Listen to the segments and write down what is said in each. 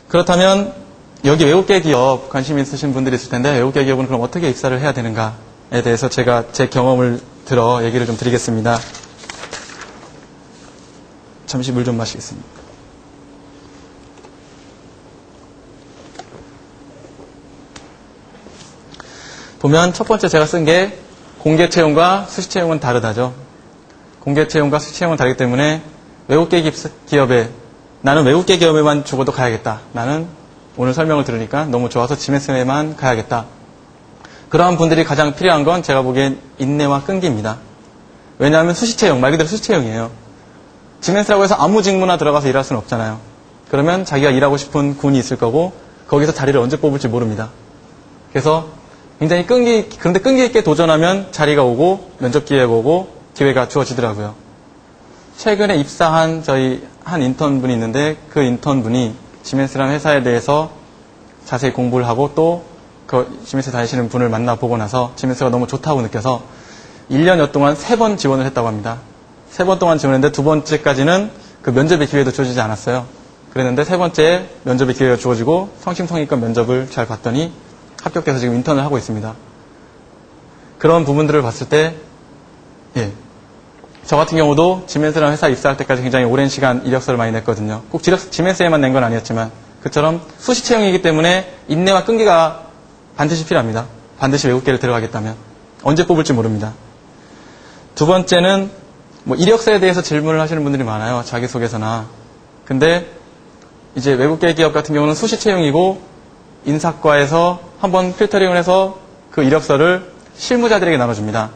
그렇다면 여기 외국계 기업 관심 있으신 분들이 있을 텐데 외국계 기업은 그럼 어떻게 입사를 해야 되는가에 대해서 제가 제 경험을 들어 얘기를 좀 드리겠습니다. 잠시 물 좀 마시겠습니다. 보면 첫 번째 제가 쓴 게 공개 채용과 수시 채용은 다르다죠. 공개 채용과 수시 채용은 다르기 때문에 외국계 기업에 나는 외국계 기업에만 죽어도 가야겠다. 나는 오늘 설명을 들으니까 너무 좋아서 지멘스에만 가야겠다. 그러한 분들이 가장 필요한 건 제가 보기엔 인내와 끈기입니다. 왜냐하면 수시 채용, 말 그대로 수시 채용이에요. 지멘스라고 해서 아무 직무나 들어가서 일할 수는 없잖아요. 그러면 자기가 일하고 싶은 군이 있을 거고 거기서 자리를 언제 뽑을지 모릅니다. 그래서 굉장히 그런데 끈기 있게 도전하면 자리가 오고 면접 기회가 오고 기회가 주어지더라고요. 최근에 입사한 저희 한 인턴분이 있는데 그 인턴분이 지멘스라는 회사에 대해서 자세히 공부를 하고 또 그 지멘스 다니시는 분을 만나보고 나서 지멘스가 너무 좋다고 느껴서 1년여 동안 3번 지원을 했다고 합니다. 3번 동안 지원했는데 2번째까지는 그 면접의 기회도 주어지지 않았어요. 그랬는데 3번째에 면접의 기회가 주어지고 성심성의껏 면접을 잘 봤더니 합격돼서 지금 인턴을 하고 있습니다. 그런 부분들을 봤을 때 저 같은 경우도 지멘스라는 회사 입사할 때까지 굉장히 오랜 시간 이력서를 많이 냈거든요. 꼭 지멘스에만 낸 건 아니었지만 그처럼 수시 채용이기 때문에 인내와 끈기가 반드시 필요합니다. 반드시 외국계를 들어가겠다면 언제 뽑을지 모릅니다. 두 번째는 이력서에 대해서 질문을 하시는 분들이 많아요. 자기소개서나. 근데 이제 외국계 기업 같은 경우는 수시 채용이고 인사과에서 한번 필터링을 해서 그 이력서를 실무자들에게 나눠줍니다.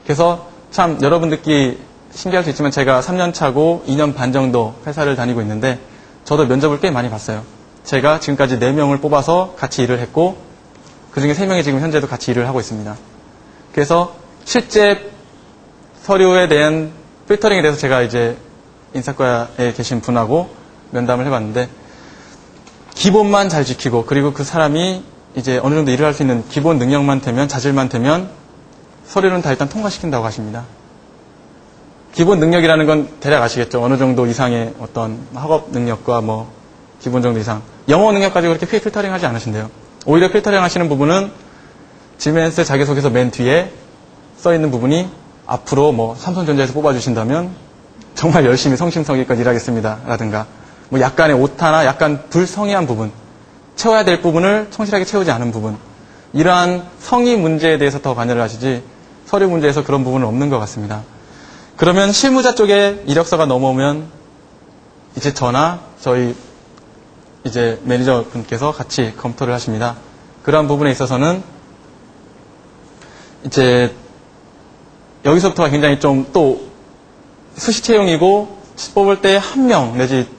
그래서 참 여러분들끼리 신기할 수 있지만 제가 3년 차고 2년 반 정도 회사를 다니고 있는데 저도 면접을 꽤 많이 봤어요. 제가 지금까지 4명을 뽑아서 같이 일을 했고 그중에 3명이 지금 현재도 같이 일을 하고 있습니다. 그래서 실제 서류에 대한 필터링에 대해서 제가 이제 인사과에 계신 분하고 면담을 해봤는데 기본만 잘 지키고 그리고 그 사람이 이제 어느 정도 일을 할 수 있는 기본 능력만 되면 자질만 되면 서류는 다 일단 통과시킨다고 하십니다. 기본 능력이라는 건 대략 아시겠죠? 어느 정도 이상의 어떤 학업 능력과 기본 정도 이상. 영어 능력 가지고 그렇게 크게 필터링 하지 않으신대요. 오히려 필터링 하시는 부분은 지멘스 자기소개서 맨 뒤에 써있는 부분이 앞으로 삼성전자에서 뽑아주신다면 정말 열심히 성심성의껏 일하겠습니다. 라든가 약간의 오타나 약간 불성의한 부분, 채워야 될 부분을 성실하게 채우지 않은 부분, 이러한 성의 문제에 대해서 더 관여를 하시지 서류 문제에서 그런 부분은 없는 것 같습니다. 그러면 실무자 쪽에 이력서가 넘어오면 이제 저나 저희 이제 매니저 분께서 같이 검토를 하십니다. 그러한 부분에 있어서는 이제 여기서부터가 굉장히 좀 또 수시 채용이고 뽑을 때 1명 내지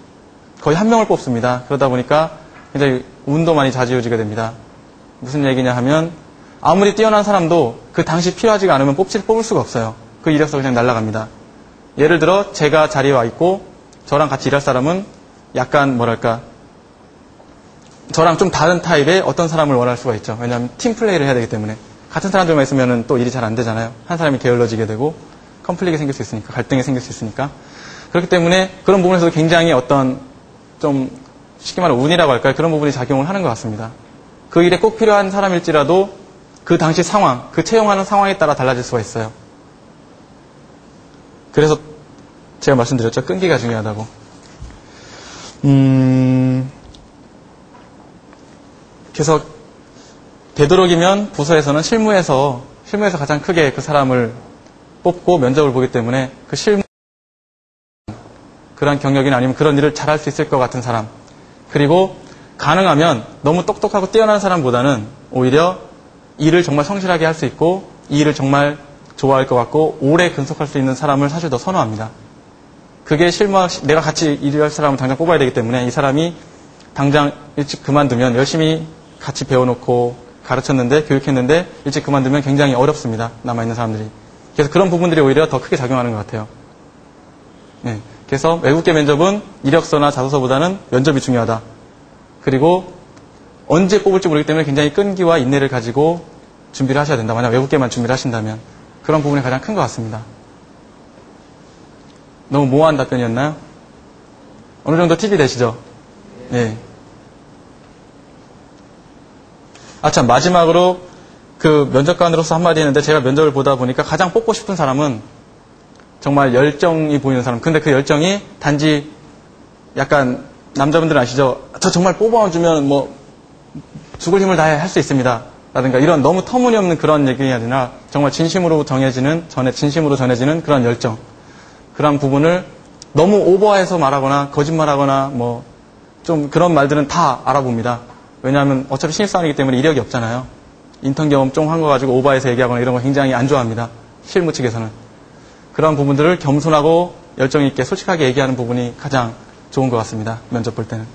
거의 1명을 뽑습니다. 그러다 보니까 굉장히 운도 많이 좌지우지가 됩니다. 무슨 얘기냐 하면 아무리 뛰어난 사람도 그 당시 필요하지가 않으면 뽑을 수가 없어요. 그 이력서 그냥 날아갑니다. 예를 들어 제가 자리에 와 있고 저랑 같이 일할 사람은 약간 저랑 좀 다른 타입의 어떤 사람을 원할 수가 있죠. 왜냐하면 팀플레이를 해야 되기 때문에 같은 사람들만 있으면 또 일이 잘 안 되잖아요. 한 사람이 게을러지게 되고 컨플릭이 생길 수 있으니까, 갈등이 생길 수 있으니까. 그렇기 때문에 그런 부분에서도 굉장히 어떤 좀 쉽게 말하면 운이라고 할까요? 그런 부분이 작용을 하는 것 같습니다. 그 일에 꼭 필요한 사람일지라도 그 당시 상황, 그 채용하는 상황에 따라 달라질 수가 있어요. 그래서 제가 말씀드렸죠. 끈기가 중요하다고. 그래서 되도록이면 부서에서는 실무에서 가장 크게 그 사람을 뽑고 면접을 보기 때문에 그 그런 경력이나 아니면 그런 일을 잘할 수 있을 것 같은 사람, 그리고 가능하면 너무 똑똑하고 뛰어난 사람보다는 오히려 일을 정말 성실하게 할 수 있고 이 일을 정말 좋아할 것 같고 오래 근속할 수 있는 사람을 사실 더 선호합니다. 그게 내가 같이 일할 사람을 당장 뽑아야 되기 때문에 이 사람이 당장 일찍 그만두면 열심히 같이 배워놓고 가르쳤는데 교육했는데 일찍 그만두면 굉장히 어렵습니다. 남아있는 사람들이. 그래서 그런 부분들이 오히려 더 크게 작용하는 것 같아요. 네. 그래서 외국계 면접은 이력서나 자소서보다는 면접이 중요하다. 그리고 언제 뽑을지 모르기 때문에 굉장히 끈기와 인내를 가지고 준비를 하셔야 된다. 만약 외국계만 준비를 하신다면. 그런 부분이 가장 큰 것 같습니다. 너무 모호한 답변이었나요? 어느 정도 팁이 되시죠? 네. 참, 마지막으로 그 면접관으로서 한마디 했는데 제가 면접을 보다 보니까 가장 뽑고 싶은 사람은 정말 열정이 보이는 사람. 근데 그 열정이 단지 약간 남자분들은 아시죠? 저 정말 뽑아주면 뭐 죽을 힘을 다해 할 수 있습니다. 라든가 이런 너무 터무니없는 그런 얘기가 아니라 정말 진심으로 전해지는 그런 열정. 그런 부분을 너무 오버해서 말하거나 거짓말하거나 뭐 좀 그런 말들은 다 알아봅니다. 왜냐하면 어차피 신입사원이기 때문에 이력이 없잖아요. 인턴 경험 좀 한 거 가지고 오버해서 얘기하거나 이런 거 굉장히 안 좋아합니다. 실무 측에서는. 그런 부분들을 겸손하고 열정 있게 솔직하게 얘기하는 부분이 가장 좋은 것 같습니다. 면접 볼 때는.